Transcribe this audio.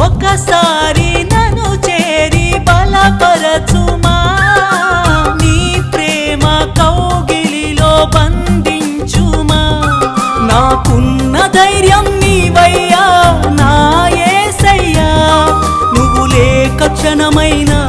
ఒకసారి నన్ను చేరి బలపరచుమా, నీ ప్రేమ కౌగిలిలో బంధించుమా. నాకున్న ధైర్యం నీవయ్యా నా యేసయ్యా, నువ్వు లేక క్షణమైనా